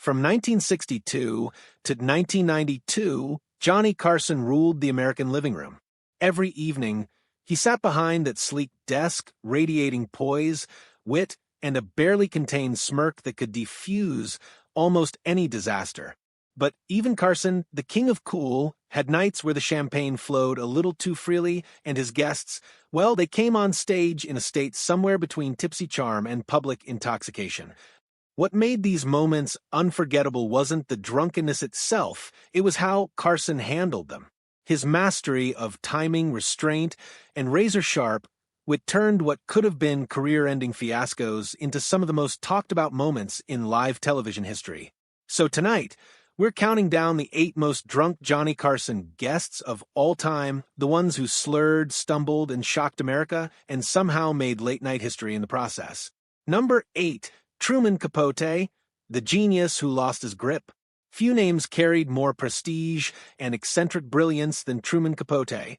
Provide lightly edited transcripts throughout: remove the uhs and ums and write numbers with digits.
From 1962 to 1992, Johnny Carson ruled the American living room. Every evening, he sat behind that sleek desk, radiating poise, wit, and a barely contained smirk that could defuse almost any disaster. But even Carson, the king of cool, had nights where the champagne flowed a little too freely, and his guests, well, they came on stage in a state somewhere between tipsy charm and public intoxication. What made these moments unforgettable wasn't the drunkenness itself, it was how Carson handled them. His mastery of timing, restraint, and razor-sharp wit turned what could have been career-ending fiascos into some of the most talked-about moments in live television history. So tonight, we're counting down the 8 most drunk Johnny Carson guests of all time, the ones who slurred, stumbled, and shocked America, and somehow made late-night history in the process. Number 8. Truman Capote, the genius who lost his grip. Few names carried more prestige and eccentric brilliance than Truman Capote,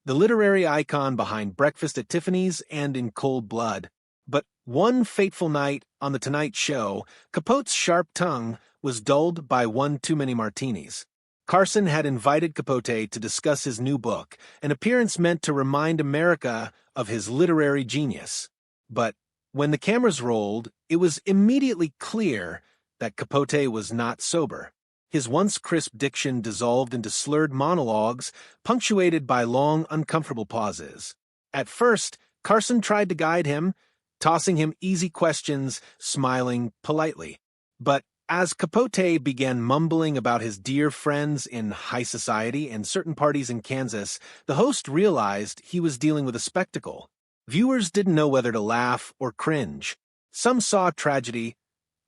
the literary icon behind Breakfast at Tiffany's and In Cold Blood. But one fateful night on The Tonight Show, Capote's sharp tongue was dulled by one too many martinis. Carson had invited Capote to discuss his new book, an appearance meant to remind America of his literary genius. But when the cameras rolled, it was immediately clear that Capote was not sober. His once crisp diction dissolved into slurred monologues, punctuated by long, uncomfortable pauses. At first, Carson tried to guide him, tossing him easy questions, smiling politely. But as Capote began mumbling about his dear friends in high society and certain parties in Kansas, the host realized he was dealing with a spectacle. Viewers didn't know whether to laugh or cringe. Some saw tragedy,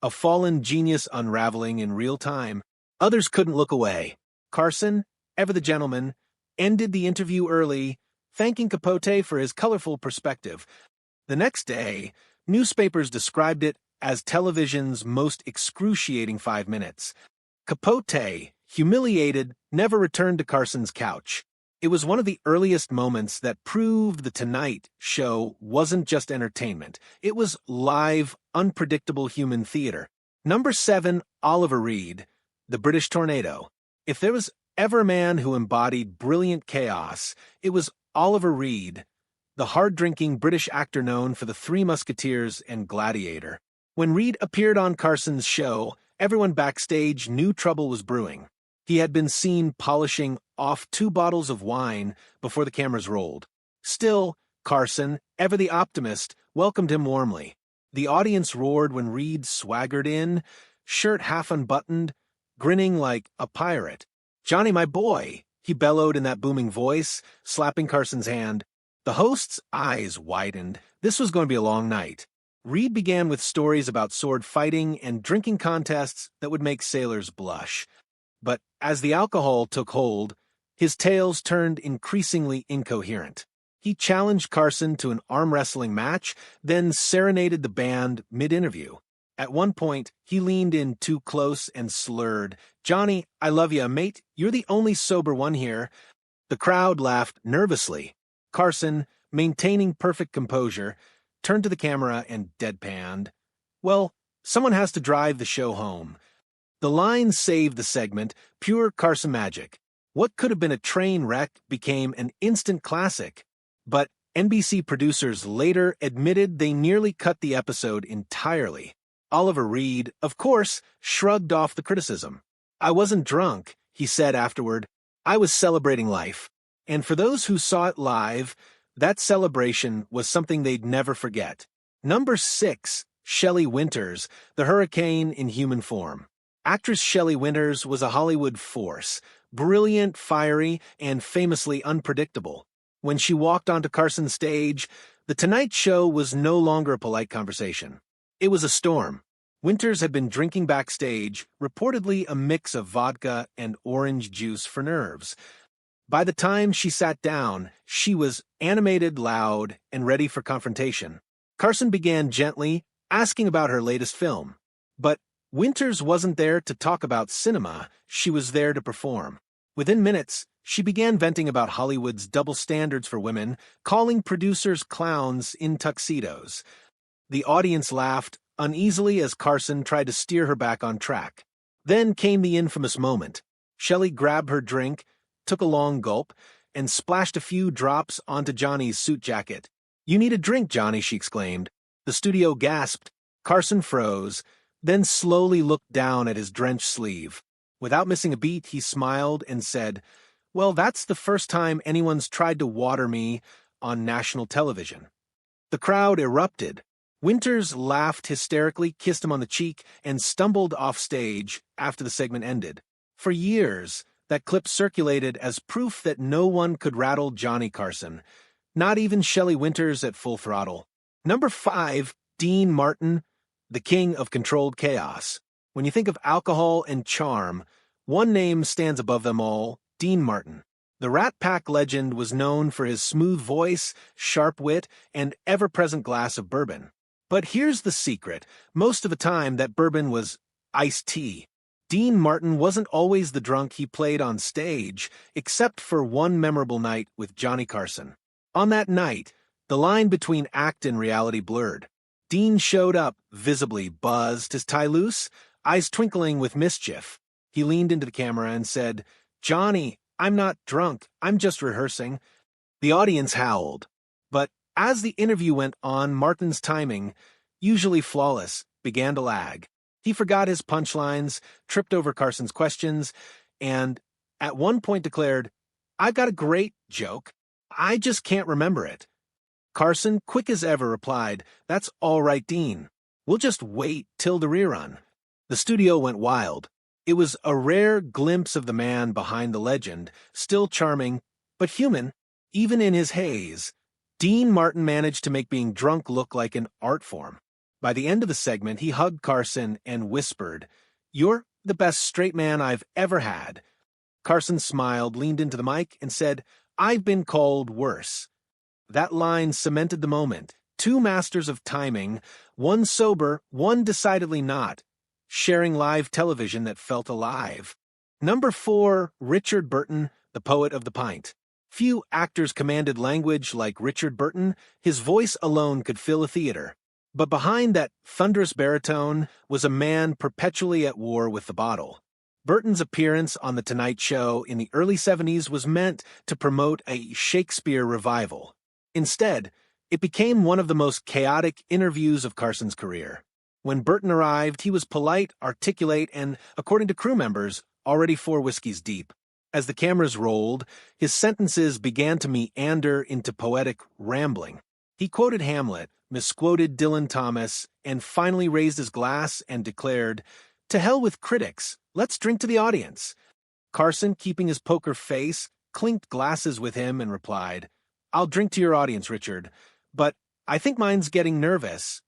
a fallen genius unraveling in real time. Others couldn't look away. Carson, ever the gentleman, ended the interview early, thanking Capote for his colorful perspective. The next day, newspapers described it as television's most excruciating 5 minutes. Capote, humiliated, never returned to Carson's couch. It was one of the earliest moments that proved The Tonight Show wasn't just entertainment. It was live, unpredictable human theater. Number 7, Oliver Reed, the British Tornado. If there was ever a man who embodied brilliant chaos, it was Oliver Reed, the hard-drinking British actor known for The Three Musketeers and Gladiator. When Reed appeared on Carson's show, everyone backstage knew trouble was brewing. He had been seen polishing off 2 bottles of wine before the cameras rolled. Still, Carson, ever the optimist, welcomed him warmly. The audience roared when Reed swaggered in, shirt half unbuttoned, grinning like a pirate. "Johnny, my boy," he bellowed in that booming voice, slapping Carson's hand. The host's eyes widened. This was going to be a long night. Reed began with stories about sword fighting and drinking contests that would make sailors blush. But as the alcohol took hold, his tales turned increasingly incoherent. He challenged Carson to an arm wrestling match, then serenaded the band mid-interview. At one point, he leaned in too close and slurred, "Johnny, I love ya, mate. You're the only sober one here." The crowd laughed nervously. Carson, maintaining perfect composure, turned to the camera and deadpanned, "Well, someone has to drive the show home." The line saved the segment, pure Carson magic. What could have been a train wreck became an instant classic. But NBC producers later admitted they nearly cut the episode entirely. Oliver Reed, of course, shrugged off the criticism. "I wasn't drunk," he said afterward. "I was celebrating life." And for those who saw it live, that celebration was something they'd never forget. Number 6, Shelley Winters, the hurricane in human form. Actress Shelley Winters was a Hollywood force, brilliant, fiery, and famously unpredictable. When she walked onto Carson's stage, The Tonight Show was no longer a polite conversation. It was a storm. Winters had been drinking backstage, reportedly a mix of vodka and orange juice for nerves. By the time she sat down, she was animated, loud, and ready for confrontation. Carson began gently, asking about her latest film. But Winters wasn't there to talk about cinema, she was there to perform. Within minutes, she began venting about Hollywood's double standards for women, calling producers clowns in tuxedos. The audience laughed uneasily as Carson tried to steer her back on track. Then came the infamous moment. Shelley grabbed her drink, took a long gulp, and splashed a few drops onto Johnny's suit jacket. "You need a drink, Johnny," she exclaimed. The studio gasped. Carson froze, then slowly looked down at his drenched sleeve. Without missing a beat, he smiled and said, "Well, that's the first time anyone's tried to water me on national television." The crowd erupted. Winters laughed hysterically, kissed him on the cheek, and stumbled off stage after the segment ended. For years, that clip circulated as proof that no one could rattle Johnny Carson, not even Shelley Winters at full throttle. Number 5, Dean Martin, the king of controlled chaos. When you think of alcohol and charm, one name stands above them all: Dean Martin. The Rat Pack legend was known for his smooth voice, sharp wit, and ever-present glass of bourbon. But here's the secret. Most of the time, that bourbon was iced tea. Dean Martin wasn't always the drunk he played on stage, except for one memorable night with Johnny Carson. On that night, the line between act and reality blurred. Dean showed up, visibly buzzed, his tie loose, eyes twinkling with mischief. He leaned into the camera and said, "Johnny, I'm not drunk, I'm just rehearsing." The audience howled. But as the interview went on, Martin's timing, usually flawless, began to lag. He forgot his punchlines, tripped over Carson's questions, and at one point declared, "I've got a great joke. I just can't remember it." Carson, quick as ever, replied, "That's all right, Dean. We'll just wait till the rerun." The studio went wild. It was a rare glimpse of the man behind the legend, still charming, but human, even in his haze. Dean Martin managed to make being drunk look like an art form. By the end of the segment, he hugged Carson and whispered, "You're the best straight man I've ever had." Carson smiled, leaned into the mic, and said, "I've been called worse." That line cemented the moment. Two masters of timing, one sober, one decidedly not, sharing live television that felt alive. Number 4, Richard Burton, the poet of the pint. Few actors commanded language like Richard Burton. His voice alone could fill a theater. But behind that thunderous baritone was a man perpetually at war with the bottle. Burton's appearance on The Tonight Show in the early 70s was meant to promote a Shakespeare revival. Instead, it became one of the most chaotic interviews of Carson's career. When Burton arrived, he was polite, articulate, and, according to crew members, already 4 whiskeys deep. As the cameras rolled, his sentences began to meander into poetic rambling. He quoted Hamlet, misquoted Dylan Thomas, and finally raised his glass and declared, "To hell with critics, let's drink to the audience." Carson, keeping his poker face, clinked glasses with him and replied, "I'll drink to your audience, Richard, but I think mine's getting nervous."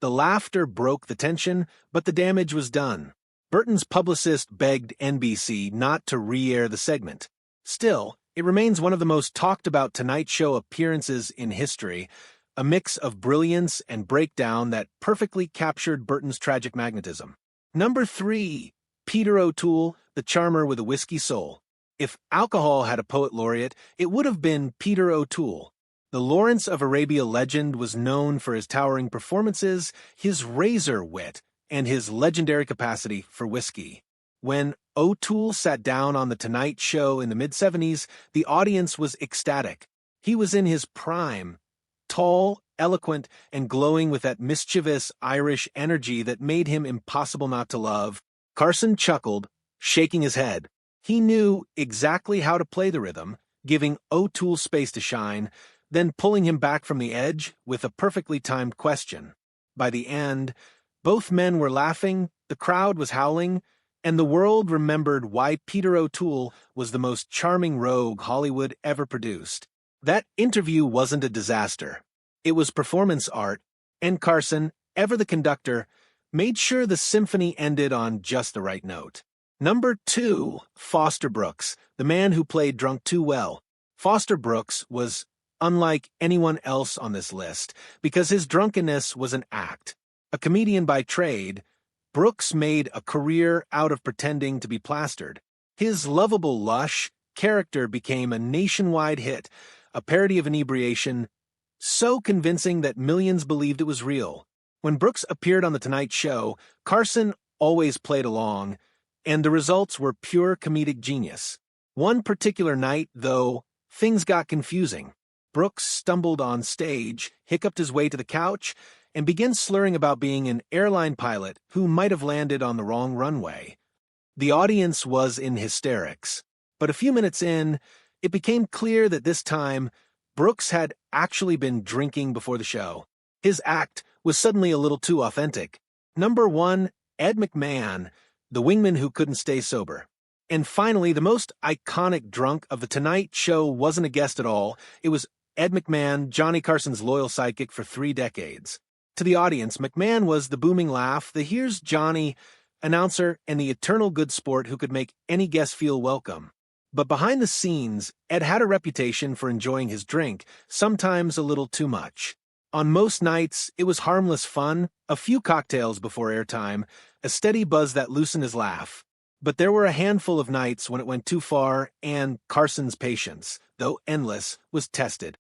The laughter broke the tension, but the damage was done. Burton's publicist begged NBC not to re-air the segment. Still, it remains one of the most talked-about Tonight Show appearances in history, a mix of brilliance and breakdown that perfectly captured Burton's tragic magnetism. Number 3, Peter O'Toole, the charmer with a whiskey soul. If alcohol had a poet laureate, it would have been Peter O'Toole. The Lawrence of Arabia legend was known for his towering performances, his razor wit, and his legendary capacity for whiskey. When O'Toole sat down on The Tonight Show in the mid-70s, the audience was ecstatic. He was in his prime, tall, eloquent, and glowing with that mischievous Irish energy that made him impossible not to love. Carson chuckled, shaking his head. He knew exactly how to play the rhythm, giving O'Toole space to shine, then pulling him back from the edge with a perfectly timed question. By the end, both men were laughing, the crowd was howling, and the world remembered why Peter O'Toole was the most charming rogue Hollywood ever produced. That interview wasn't a disaster. It was performance art, and Carson, ever the conductor, made sure the symphony ended on just the right note. Number 2, Foster Brooks, the man who played drunk too well. Foster Brooks was unlike anyone else on this list because his drunkenness was an act. A comedian by trade, Brooks made a career out of pretending to be plastered. His lovable lush character became a nationwide hit, a parody of inebriation, so convincing that millions believed it was real. When Brooks appeared on The Tonight Show, Carson always played along, and the results were pure comedic genius. One particular night, though, things got confusing. Brooks stumbled on stage, hiccuped his way to the couch, and began slurring about being an airline pilot who might have landed on the wrong runway. The audience was in hysterics, but a few minutes in, it became clear that this time, Brooks had actually been drinking before the show. His act was suddenly a little too authentic. Number 1, Ed McMahon, the wingman who couldn't stay sober. And finally, the most iconic drunk of the Tonight Show wasn't a guest at all. It was Ed McMahon, Johnny Carson's loyal sidekick for 3 decades. To the audience, McMahon was the booming laugh, the "here's Johnny" announcer, and the eternal good sport who could make any guest feel welcome. But behind the scenes, Ed had a reputation for enjoying his drink, sometimes a little too much. On most nights, it was harmless fun, a few cocktails before airtime, a steady buzz that loosened his laugh. But there were a handful of nights when it went too far, and Carson's patience, though endless, was tested.